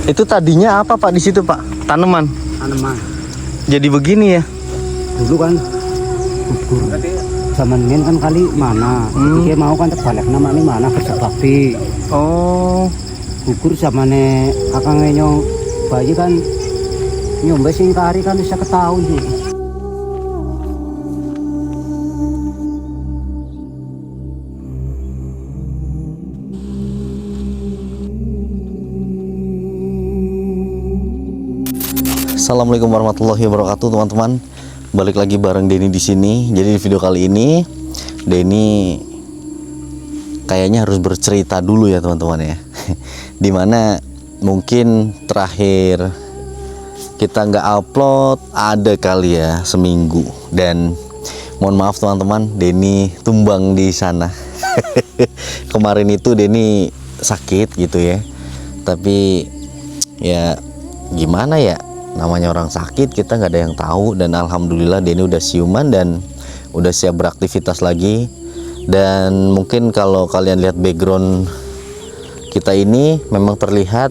Itu tadinya apa Pak di situ Pak? Tanaman. Tanaman. Jadi begini ya. Dulu kan gugur. Zaman ini kan kali mana. Jadi mau kan terbalik nama ini mana kesebabi. Oh. Gugur zamane kakang nyong bayi kan nyombe sing kari kan bisa ketahuan sih. Assalamualaikum warahmatullahi wabarakatuh teman-teman. Balik lagi bareng Denny di sini. Jadi di video kali ini Denny kayaknya harus bercerita dulu ya teman-teman ya. Dimana mungkin terakhir kita nggak upload ada kali ya seminggu, dan mohon maaf teman-teman, Denny tumbang di sana. Kemarin itu Denny sakit gitu ya, tapi ya gimana ya, namanya orang sakit kita nggak ada yang tahu. Dan alhamdulillah Denny udah siuman dan udah siap beraktivitas lagi. Dan mungkin kalau kalian lihat background kita ini memang terlihat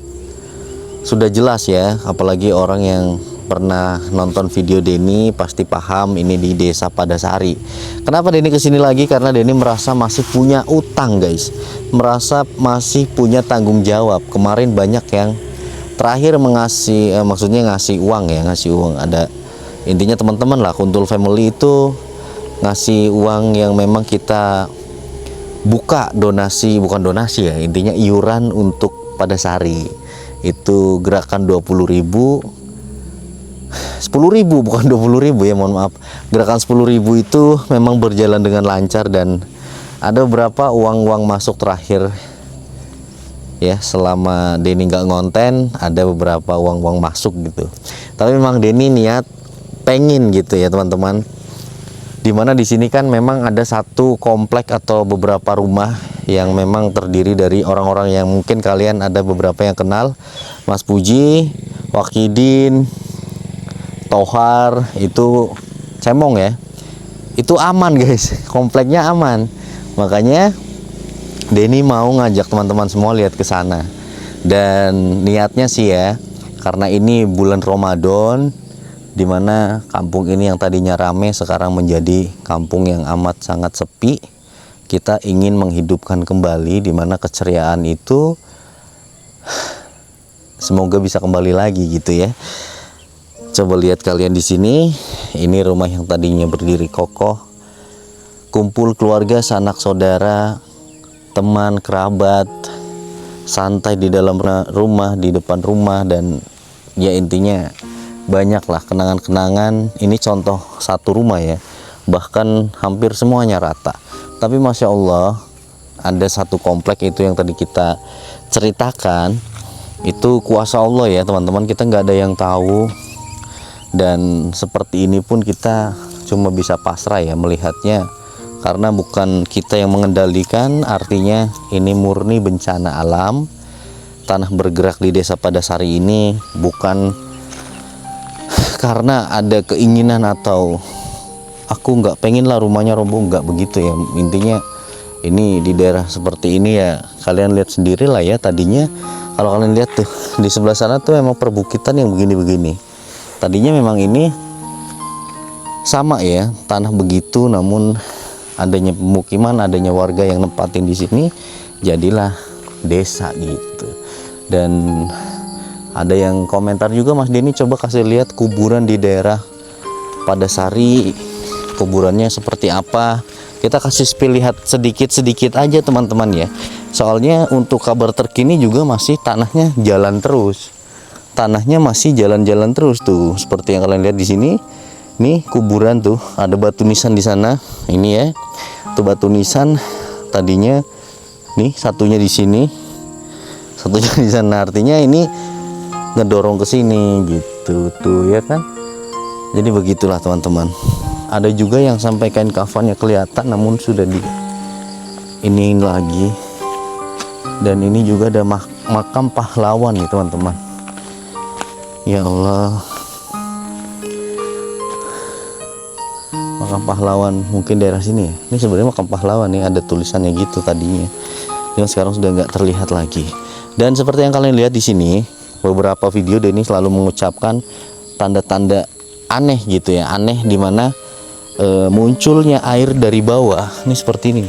sudah jelas ya, apalagi orang yang pernah nonton video Denny pasti paham ini di desa Padasari. Kenapa Denny kesini lagi? Karena Denny merasa masih punya utang guys, merasa masih punya tanggung jawab. Kemarin banyak yang terakhir maksudnya ngasih uang ya, ngasih uang. Ada intinya teman-teman lah, Kuntul Family itu ngasih uang yang memang kita buka donasi, bukan donasi ya, intinya iuran untuk Padasari. Itu gerakan 20.000, 10.000 bukan 20.000 ya, mohon maaf. Gerakan 10.000 itu memang berjalan dengan lancar dan ada beberapa uang-uang masuk terakhir ya, selama Denny nggak ngonten ada beberapa uang-uang masuk gitu. Tapi memang Denny niat pengen gitu ya teman-teman, dimana di sini kan memang ada satu komplek atau beberapa rumah yang memang terdiri dari orang-orang yang mungkin kalian ada beberapa yang kenal, Mas Puji, Wakidin, Tohar, itu Cemong ya, itu aman guys, kompleknya aman. Makanya Denny mau ngajak teman-teman semua lihat ke sana. Dan niatnya sih ya, karena ini bulan Ramadan, dimana kampung ini yang tadinya rame sekarang menjadi kampung yang amat sangat sepi. Kita ingin menghidupkan kembali, dimana keceriaan itu semoga bisa kembali lagi gitu ya. Coba lihat kalian di sini, ini rumah yang tadinya berdiri kokoh, kumpul keluarga, sanak saudara, teman, kerabat, santai di dalam rumah, di depan rumah, dan ya intinya banyaklah kenangan-kenangan. Ini contoh satu rumah ya, bahkan hampir semuanya rata. Tapi Masya Allah, ada satu komplek itu yang tadi kita ceritakan, itu kuasa Allah ya teman-teman, kita nggak ada yang tahu. Dan seperti ini pun kita cuma bisa pasrah ya melihatnya, karena bukan kita yang mengendalikan. Artinya ini murni bencana alam. Tanah bergerak di desa Padasari ini bukan karena ada keinginan atau aku nggak pengen lah rumahnya roboh, nggak begitu ya. Intinya ini di daerah seperti ini ya, kalian lihat sendiri lah ya. Tadinya kalau kalian lihat tuh di sebelah sana tuh memang perbukitan yang begini-begini. Tadinya memang ini sama ya, tanah begitu, namun adanya pemukiman, adanya warga yang nempatin di sini, jadilah desa gitu. Dan ada yang komentar juga, Mas Denny coba kasih lihat kuburan di daerah Padasari, kuburannya seperti apa. Kita kasih lihat sedikit-sedikit aja teman-teman ya. Soalnya untuk kabar terkini juga masih tanahnya jalan terus. Tanahnya masih jalan-jalan terus tuh, seperti yang kalian lihat di sini. Nih kuburan tuh, ada batu nisan di sana. Ini ya, tuh batu nisan tadinya. Nih satunya di sini, satunya di sana. Artinya ini ngedorong ke sini gitu tuh ya kan. Jadi begitulah teman-teman. Ada juga yang sampai kain kafannya kelihatan, namun sudah di ini lagi. Dan ini juga ada makam pahlawan nih teman-teman. Ya Allah, makam pahlawan mungkin daerah sini ya. Ini sebenarnya makam pahlawan nih, ada tulisannya gitu tadinya. Yang sekarang sudah nggak terlihat lagi. Dan seperti yang kalian lihat di sini, beberapa video Denny selalu mengucapkan tanda-tanda aneh gitu ya, aneh dimana munculnya air dari bawah. Ini seperti ini,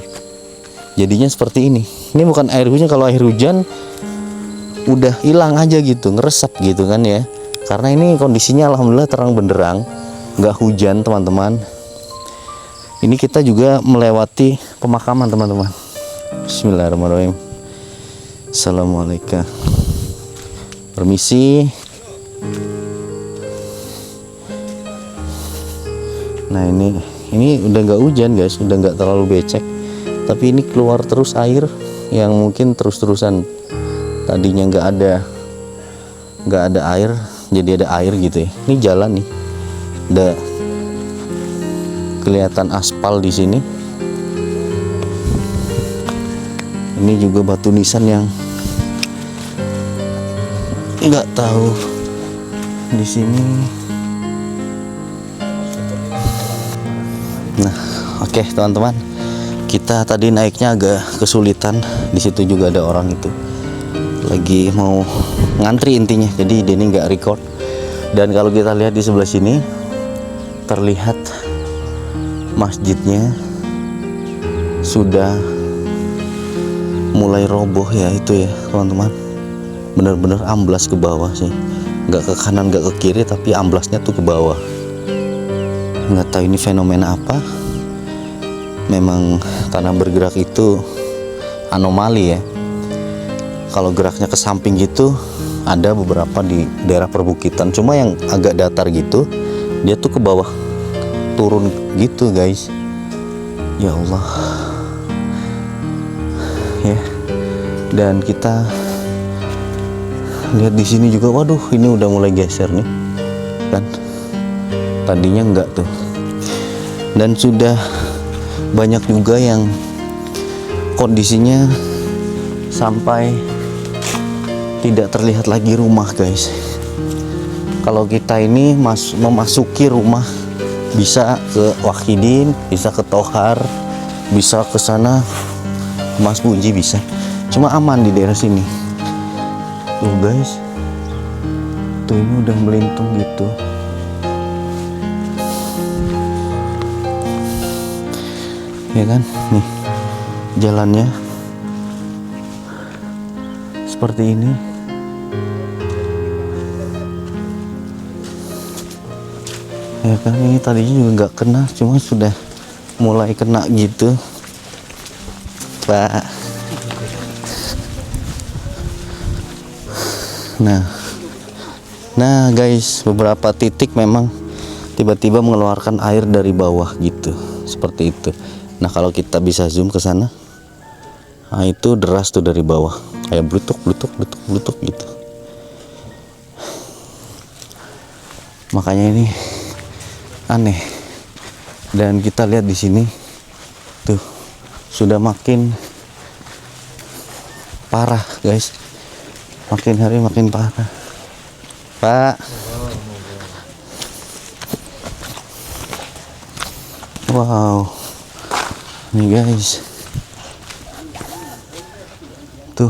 jadinya seperti ini. Ini bukan air hujan. Kalau air hujan udah hilang aja gitu, ngeresap gitu kan ya, karena ini kondisinya alhamdulillah terang benderang, nggak hujan teman-teman. Ini kita juga melewati pemakaman teman-teman. Bismillahirrahmanirrahim. Assalamualaikum. Permisi. Nah ini udah nggak hujan guys, udah nggak terlalu becek, tapi ini keluar terus air yang mungkin terus-terusan. Tadinya nggak ada air, jadi ada air gitu ya. Ini jalan nih, udah kelihatan aspal di sini. Ini juga batu nisan yang nggak tahu di sini. Nah, oke teman-teman, kita tadi naiknya agak kesulitan. Di situ juga ada orang itu lagi mau ngantri intinya, jadi Denny nggak record. Dan kalau kita lihat di sebelah sini terlihat masjidnya sudah mulai roboh ya, itu ya teman-teman, bener-bener amblas ke bawah sih, nggak ke kanan nggak ke kiri, tapi amblasnya tuh ke bawah. Nggak tahu ini fenomena apa. Memang tanah bergerak itu anomali ya. Kalau geraknya ke samping gitu ada beberapa di daerah perbukitan, cuma yang agak datar gitu dia tuh ke bawah turun gitu guys. Ya Allah ya. Dan kita lihat di sini juga, waduh ini udah mulai geser nih kan, tadinya enggak tuh. Dan sudah banyak juga yang kondisinya sampai tidak terlihat lagi rumah guys. Kalau kita ini memasuki rumah, bisa ke Wahidin, bisa ke Tohar, bisa ke sana Mas Puji, bisa. Cuma aman di daerah sini tuh guys. Tuh ini udah melintung gitu. Ya kan, nih jalannya seperti ini. Ya kan, ini tadinya juga nggak kena, cuma sudah mulai kena gitu Pak. Nah guys, beberapa titik memang tiba-tiba mengeluarkan air dari bawah gitu, seperti itu. Nah kalau kita bisa zoom ke sana, nah itu deras tuh dari bawah, kayak blutuk gitu. Makanya ini aneh. Dan kita lihat di sini tuh sudah makin parah guys, makin hari makin parah Pak. Wow, nih guys, tuh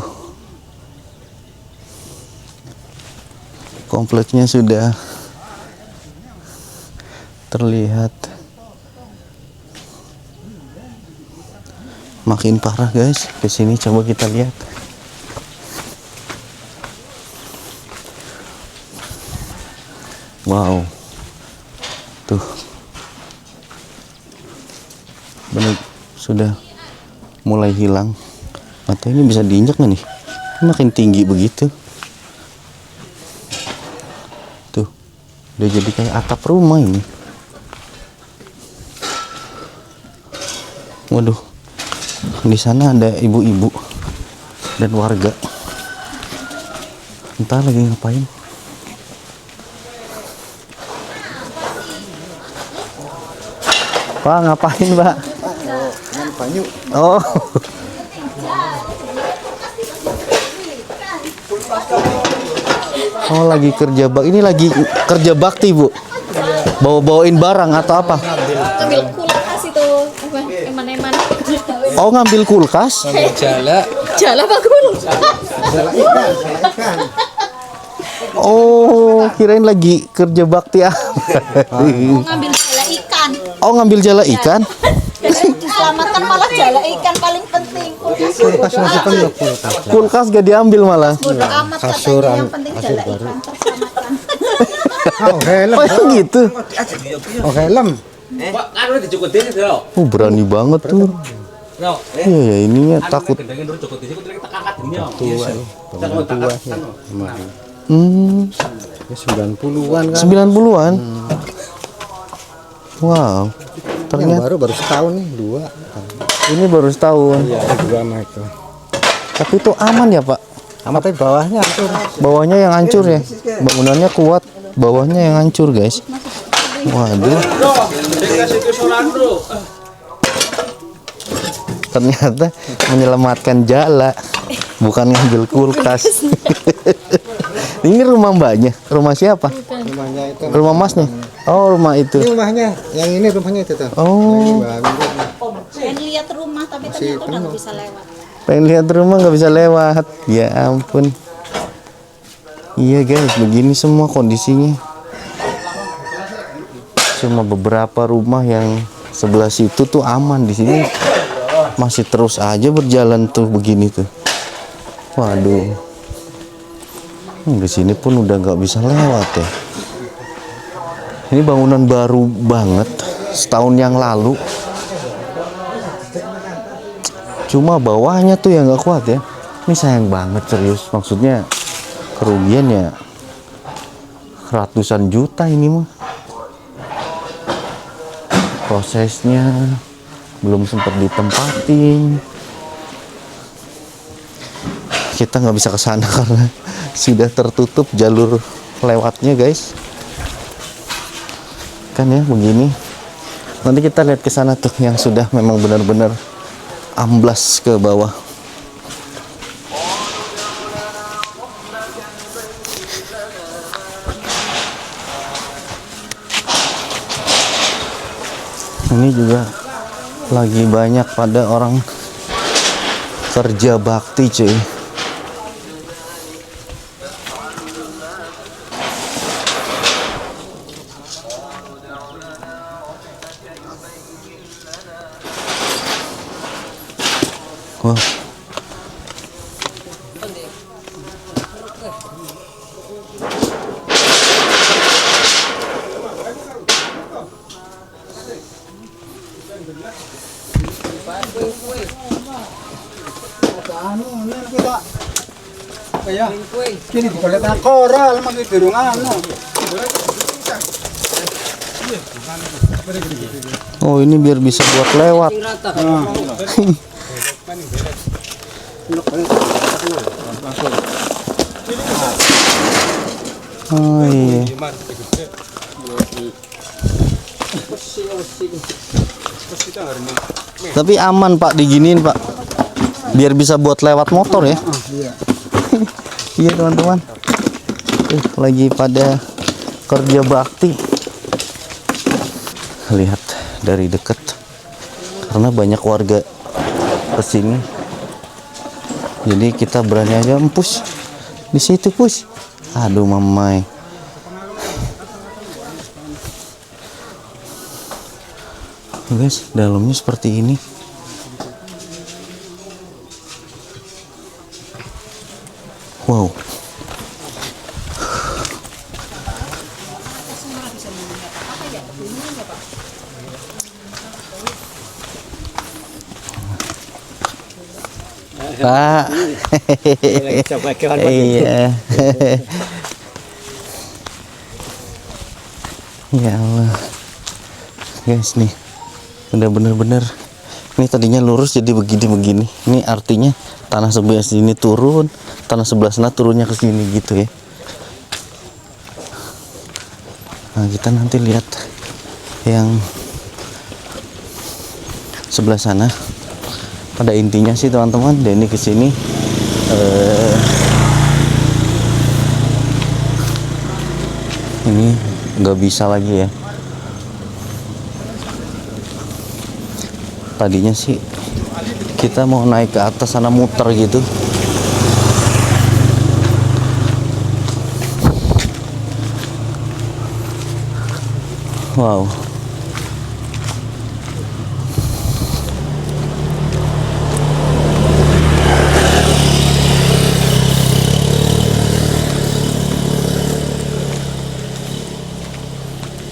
kompleksnya sudah terlihat makin parah guys. Kesini coba kita lihat. Wow, tuh benar sudah mulai hilang. Atau ini bisa diinjak nggak nih? Ini makin tinggi begitu. Tuh, udah jadi kayak atap rumah ini. Waduh, di sana ada ibu-ibu dan warga. Entah lagi ngapain. Pak, ngapain, Pak? Oh. Oh, lagi kerja ini lagi kerja bakti, Bu. Bawa-bawain barang atau apa? Ngambil kulkas itu apa eman-eman. Oh, ngambil kulkas? Jala Pak Guru. Oh, kirain lagi kerja bakti ah. Mau ngambil jala ikan. Oh, ngambil jala ikan. Diselamatkan malah jala ikan paling penting. Kulkas masih penuh kulkas. Kulkas gak diambil malah. Bodoh amat Kasur, katanya yang penting jala ikan terselamatkan. Oh, helm. Oh, yang gitu. Oh, helm. Oh, berani banget tuh. Iya ya, ininya takut. Hmm, Ya 90-an kan. 90-an. Wow. Yang Ternyata baru setahun nih, 2. ini baru setahun. Iya, 2 sama itu. Tapi itu aman ya, Pak? Amat tapi bawahnya tuh. Bawahnya yang hancur ya. Bangunannya kuat, bawahnya yang hancur, guys. Waduh. Ternyata menyelamatkan jala, bukan ngambil kulkas. Ini rumah mbaknya, rumah siapa? Rumahnya itu. Rumah masnya. Oh, rumah itu. Ini rumahnya, yang ini rumahnya itu tuh. Oh, Pengen lihat rumah tapi ternyata udah nggak bisa lewat. pengen lihat rumah nggak bisa lewat. Ya ampun. Iya guys, begini semua kondisinya. Cuma beberapa rumah yang sebelah situ tuh aman, di sini masih terus aja berjalan tuh begini tuh. Waduh. Di sini pun udah nggak bisa lewat ya. Ini bangunan baru banget, setahun yang lalu. Cuma bawahnya tuh yang nggak kuat ya. Ini sayang banget serius. Maksudnya kerugian ya ratusan juta ini mah. Prosesnya belum sempat ditempatin. Kita nggak bisa ke sana karena sudah tertutup jalur lewatnya, guys. Kan ya begini. Nanti kita lihat ke sana tuh yang sudah memang benar-benar amblas ke bawah. Ini juga lagi banyak pada orang kerja bakti, cuy. Wah. Kaya, kini dikolet na koral, magdurung ano. Oh, ini biar bisa buat lewat. Oh iya. Tapi aman Pak, diginiin Pak, biar bisa buat lewat motor ya. Iya teman-teman, lagi pada kerja bakti. Lihat dari dekat karena banyak warga kesini, jadi kita berani aja empus di situ, push. Aduh mamai. Guys, dalamnya seperti ini. Wow. Pak. Iya. Ya Allah. Guys nih. Udah bener-bener. Ini tadinya lurus jadi begini-begini. Ini artinya tanah sebelah sini turun, tanah sebelah sana turunnya ke sini gitu ya. Nah, kita nanti lihat yang sebelah sana. Pada intinya sih teman-teman, Denny kesini ini nggak bisa lagi ya. Tadinya sih kita mau naik ke atas sana muter gitu. Wow.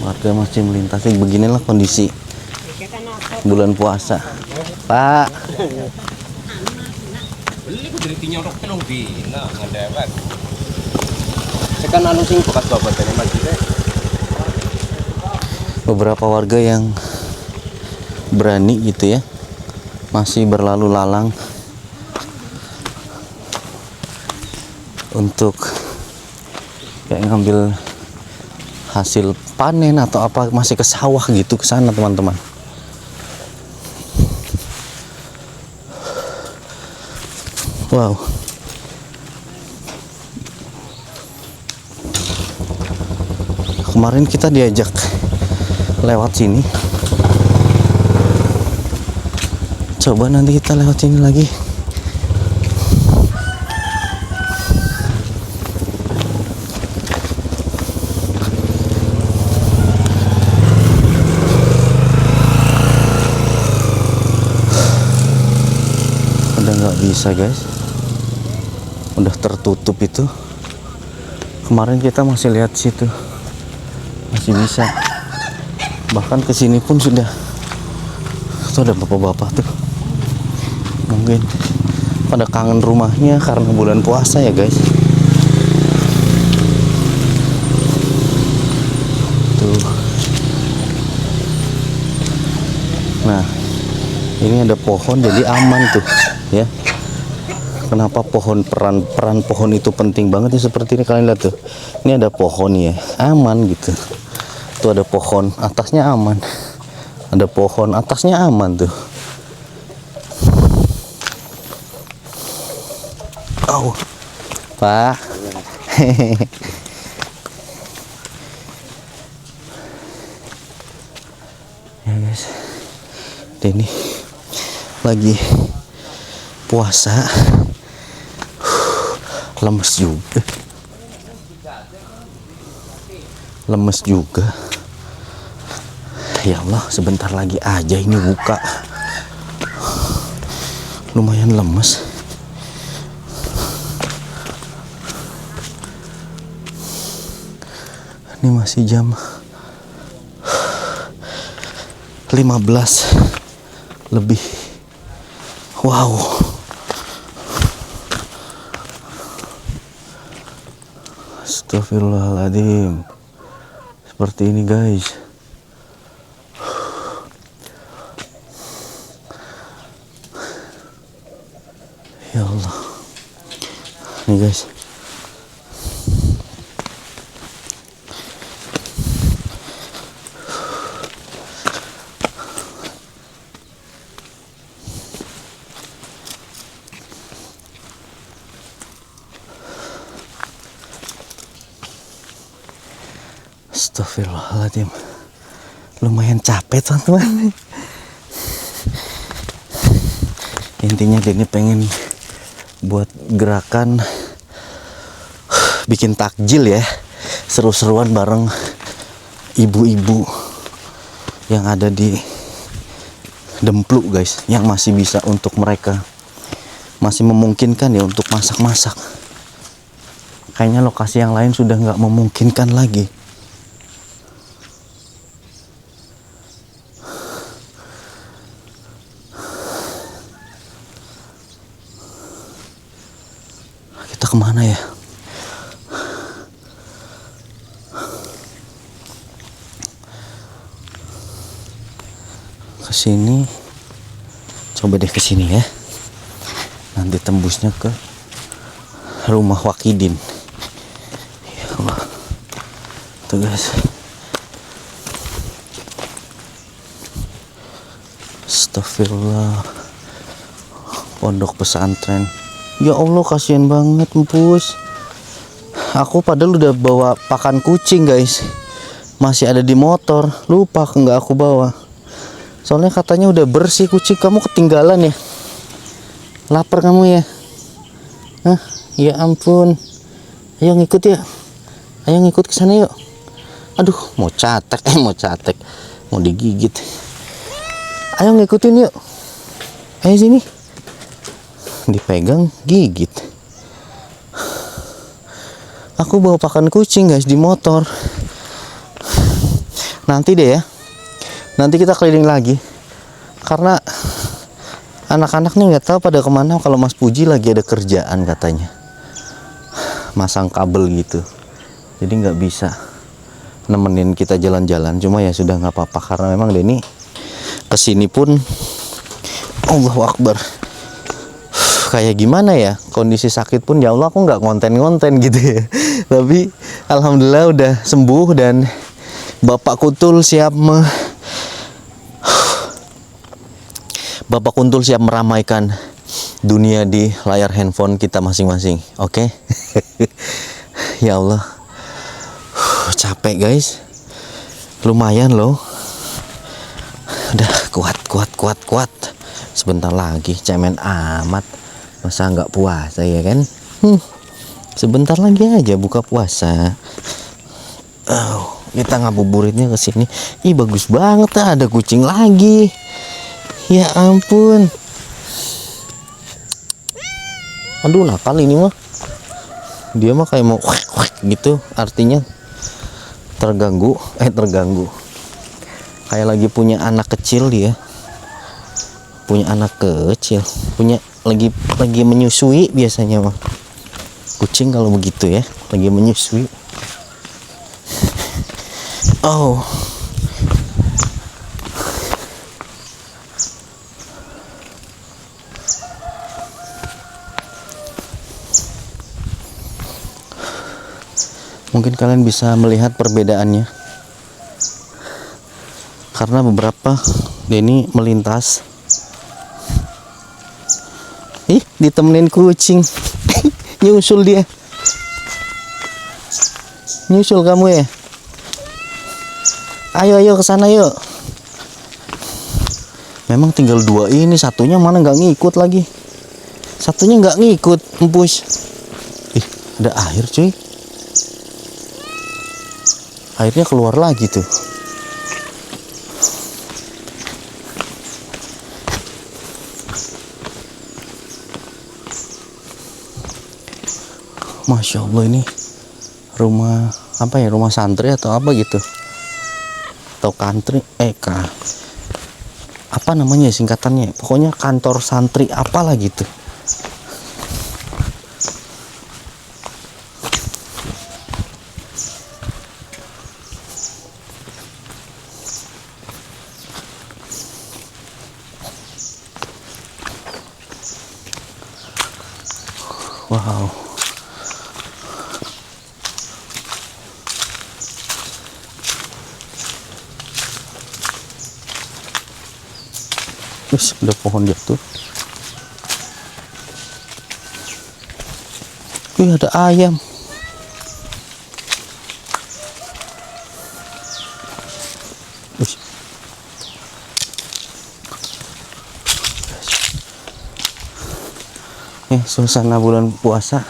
Warga masih melintasi. Beginilah kondisi bulan puasa. Pak, Beli ku dari tinyong rok telung dina ngandewek. Sekan anu sing bekas babadane Mas iki. beberapa warga yang berani gitu ya, masih berlalu lalang untuk kayak ngambil hasil panen atau apa, masih ke sawah gitu, ke sana teman-teman. Wow. Kemarin kita diajak lewat sini. Coba nanti kita lewat sini lagi. Udah nggak bisa guys, udah tertutup itu. Kemarin kita masih lihat situ, masih bisa, bahkan kesini pun sudah. Tuh ada bapak-bapak tuh, mungkin pada kangen rumahnya karena bulan puasa ya guys. Tuh, nah ini ada pohon jadi aman tuh ya. Kenapa peran pohon itu penting banget ya, seperti ini kalian lihat tuh. Ini ada pohon ya, aman gitu. Tuh ada pohon, atasnya aman. Ada pohon, atasnya aman tuh. Oh, Pak. Ya guys, Denny lagi puasa. Lemes juga. Lemes juga. Ya Allah, sebentar lagi aja ini buka. Lumayan lemes. Ini masih jam 15 lebih. Wow. Astagfirullahaladzim. Seperti ini guys. Ya Allah. Nih guys. Astagfirullahaladzim. Lumayan capek teman-teman. Intinya Denny pengen buat gerakan bikin takjil ya, seru-seruan bareng ibu-ibu yang ada di Dempluk guys, yang masih bisa untuk mereka, masih memungkinkan ya untuk masak-masak. Kayaknya lokasi yang lain sudah nggak memungkinkan lagi. Kita kemana ya? Ke sini. Coba deh ke sini ya. Nanti tembusnya ke rumah Wakidin. Ya Allah. Tuh guys. Astagfirullah. Pondok pesantren. Ya Allah, kasihan banget Empus. Aku padahal udah bawa pakan kucing guys, masih ada di motor, lupa nggak aku bawa. Soalnya katanya udah bersih kucing. Kamu ketinggalan ya? Lapar kamu ya? Hah? Ya ampun. Ayo ngikut ya. Ayo ngikut ke sana yuk. Aduh, mau catek, mau digigit. Ayo ngikutin yuk. Ayo sini. Dipegang, gigit. Aku bawa pakan kucing guys di motor. Nanti deh ya. Nanti kita keliling lagi. Karena anak-anaknya nggak tahu pada kemana kalau Mas Puji lagi ada kerjaan katanya. Masang kabel gitu. Jadi nggak bisa nemenin kita jalan-jalan. Cuma ya sudah nggak apa-apa karena memang Denny kesini pun Allahu Akbar. Kayak gimana ya, kondisi sakit pun ya Allah aku nggak konten-konten gitu ya. Tapi alhamdulillah udah sembuh dan Bapak Kuntul siap meramaikan dunia di layar handphone kita masing-masing. Oke. Ya Allah. Capek guys. Lumayan loh. Udah kuat. Sebentar lagi cemen amat. Masa nggak puasa ya kan? Sebentar lagi aja buka puasa. Kita ngabuburitnya ke sini. Ih bagus banget, ada kucing lagi. Ya ampun. Aduh nakal ini mah. Dia mah kayak mau gitu, artinya terganggu. Kayak lagi punya anak kecil dia. Lagi menyusui biasanya mah. Kucing kalau begitu ya, lagi menyusui. Oh. Mungkin kalian bisa melihat perbedaannya. Karena beberapa Denny melintas. Ih, ditemenin kucing. Nyusul dia. Nyusul kamu ya. Ayo ke sana yuk. Memang tinggal 2 ini, satunya mana nggak ngikut lagi. Satunya nggak ngikut, empus. Ih, ada air cuy. Airnya keluar lagi tuh. Masya Allah, ini rumah apa ya, rumah santri atau apa gitu, atau country apa namanya singkatannya, pokoknya kantor santri apalah gitu. Wow. Wih, ada pohon jatuh. Wih, ada ayam. Wih. Suasana bulan puasa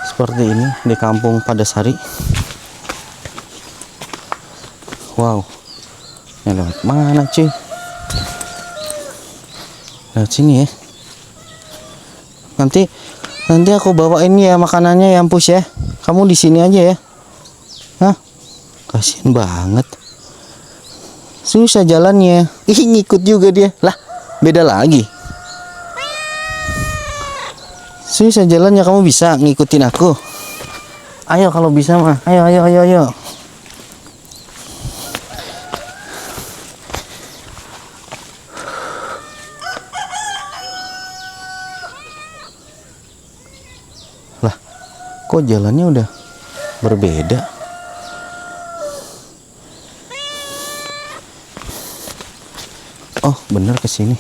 seperti ini di kampung Padasari. Wow. Ini lewat mana cuy? Lewat sini ya. Nanti aku bawain ya makanannya ya Ampus ya. Kamu di sini aja ya. Hah? Kasian banget. Susah jalannya. Ih, ngikut juga dia. Lah, beda lagi. Susah jalannya, kamu bisa ngikutin aku. Ayo kalau bisa mah. Ayo. Lah, kok jalannya udah berbeda? Oh, bener ke sini.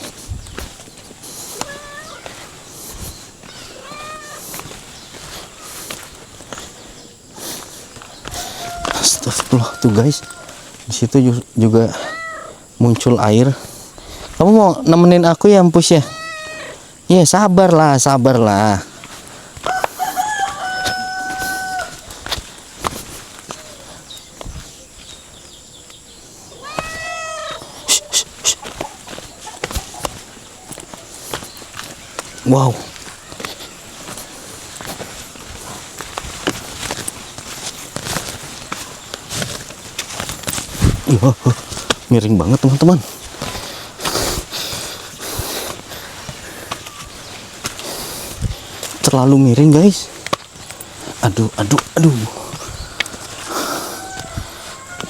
Astagfirullah tuh guys, di situ juga muncul air. Kamu mau nemenin aku ya Ampus ya? Iya, sabarlah. Wow. Wah, miring banget teman-teman. Terlalu miring guys. Aduh.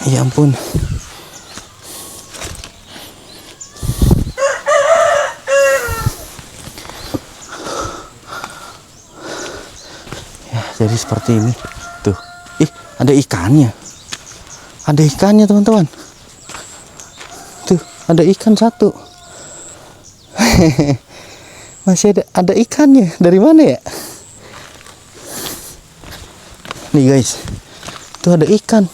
Ya ampun. Ya, jadi seperti ini. Tuh. Ih, ada ikannya. Ada ikannya teman-teman. Tuh, ada ikan satu. Masih ada ikannya. Dari mana ya? Nih guys. Tuh ada ikan.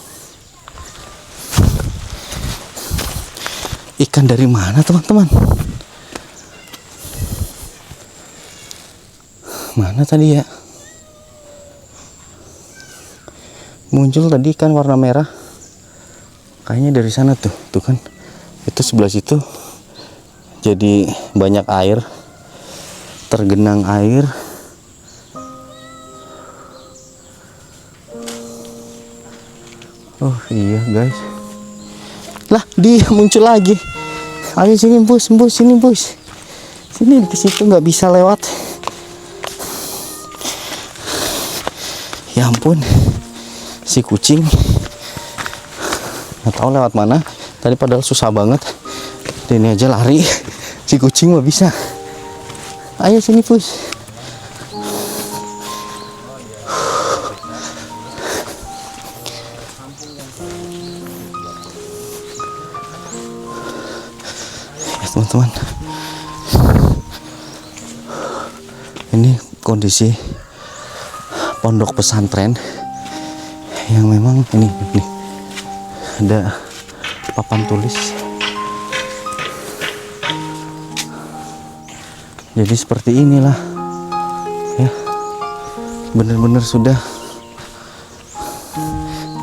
Ikan dari mana teman-teman? Mana tadi ya? Muncul tadi ikan warna merah. Kayaknya dari sana tuh kan. Itu sebelah situ. Jadi banyak air. Tergenang air. Oh iya guys. Lah dia muncul lagi. Ayo sini bus, sini bus. Sini ke situ nggak bisa lewat. Ya ampun. Si kucing nggak tahu lewat mana. Tadi padahal susah banget. Dan ini aja lari. Si kucing mah bisa. Ayo sini bus. Teman-teman, ini kondisi pondok pesantren yang memang ini ada papan tulis. Jadi seperti inilah ya, bener-bener sudah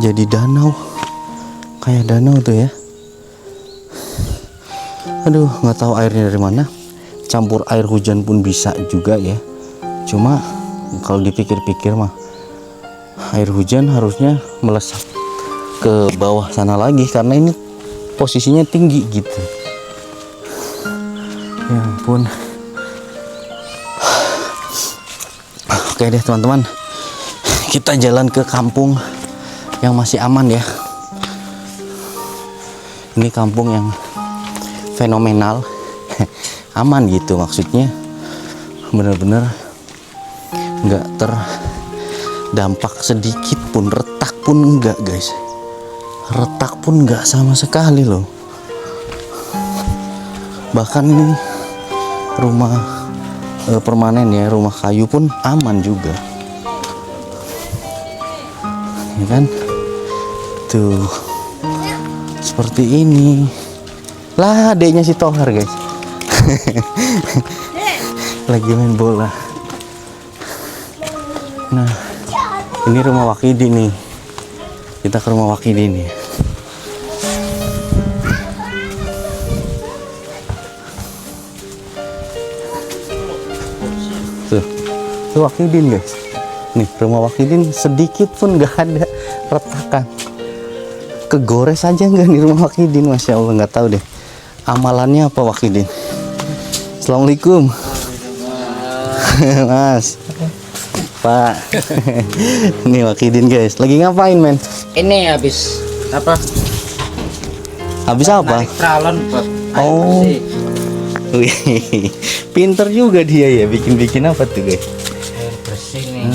jadi danau, kayak danau tuh ya. Aduh, nggak tahu airnya dari mana. Campur air hujan pun bisa juga ya. Cuma kalau dipikir-pikir mah air hujan harusnya melesat ke bawah sana lagi karena ini posisinya tinggi gitu. Ya ampun. Oke deh teman-teman, kita jalan ke kampung yang masih aman ya. Ini kampung yang fenomenal, aman gitu maksudnya, bener-bener nggak terdampak sedikit pun, retak pun enggak guys, retak pun enggak sama sekali loh. Bahkan ini rumah permanen ya, rumah kayu pun aman juga, ya kan? Tuh seperti ini. Lah adeknya si Tohar guys. Lagi main bola. Nah ini rumah Wakidi nih. Kita ke rumah Wakidi nih. Tuh Wakidin guys. Nih rumah Wakidin sedikit pun gak ada retakan. Kegores aja nggak di rumah Wakidin, masya Allah. Nggak tahu deh amalannya apa Wakidin. Assalamualaikum. Mas, Pak. Nih Wakidin guys, lagi ngapain men? Ini habis apa? Habis apa? Narik pralon buat air Oh, bersih. wih, pinter juga dia ya, bikin apa tuh guys? Air bersih nih.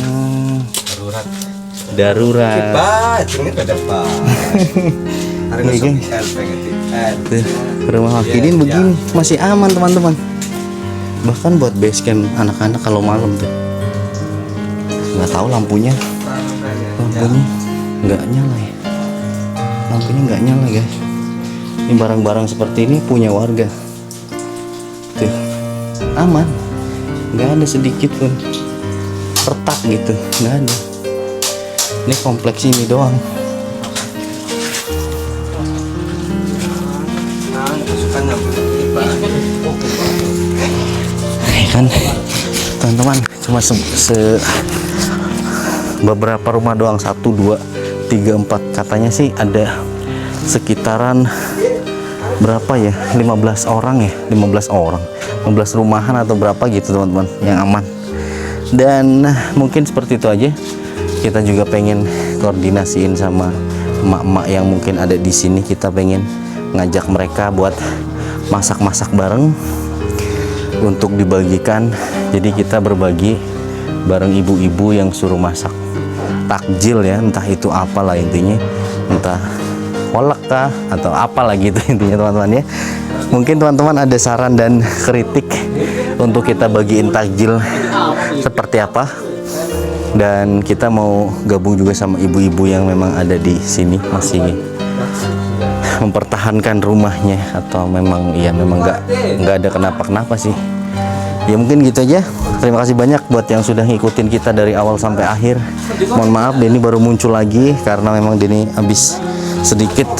Darurat. Hebat, ini pada pak. Hari Iya, ini kan? pengen Tuh, rumah Wakidin begini masih aman teman-teman. Bahkan buat base camp anak-anak kalau malam tuh. Nggak tahu lampunya nggak nyala ya. Lampunya nggak nyala guys. Ini barang-barang seperti ini punya warga. Tuh, aman. Nggak ada sedikit pun retak gitu, nggak ada. Ini kompleks ini doang. kesukaannya Kan teman-teman, cuma beberapa rumah doang, 1, 2, 3, 4, katanya sih ada sekitaran berapa ya, 15 orang ya, 15 orang, 15 rumahan atau berapa gitu teman-teman yang aman. Dan mungkin seperti itu aja. Kita juga pengen koordinasiin sama emak-emak yang mungkin ada di sini. Kita pengen ngajak mereka buat masak-masak bareng untuk dibagikan. Jadi kita berbagi bareng ibu-ibu yang suruh masak takjil ya, entah itu apalah intinya, entah kolak kah atau apalah gitu intinya teman-teman ya. Mungkin teman-teman ada saran dan kritik untuk kita bagiin takjil seperti apa. Dan kita mau gabung juga sama ibu-ibu yang memang ada di sini masih mempertahankan rumahnya, atau memang ya memang nggak ada kenapa-kenapa sih. Ya mungkin gitu aja. Terima kasih banyak buat yang sudah ngikutin kita dari awal sampai akhir. Mohon maaf Denny baru muncul lagi karena memang Denny habis sedikit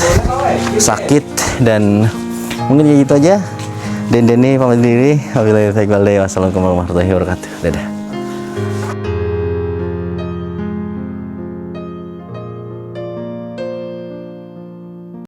sakit, dan mungkin kayak gitu aja. Dan Denny pamit diri. Wabillahi taufiq wal hidayah. Wassalamualaikum warahmatullahi wabarakatuh. Dadah.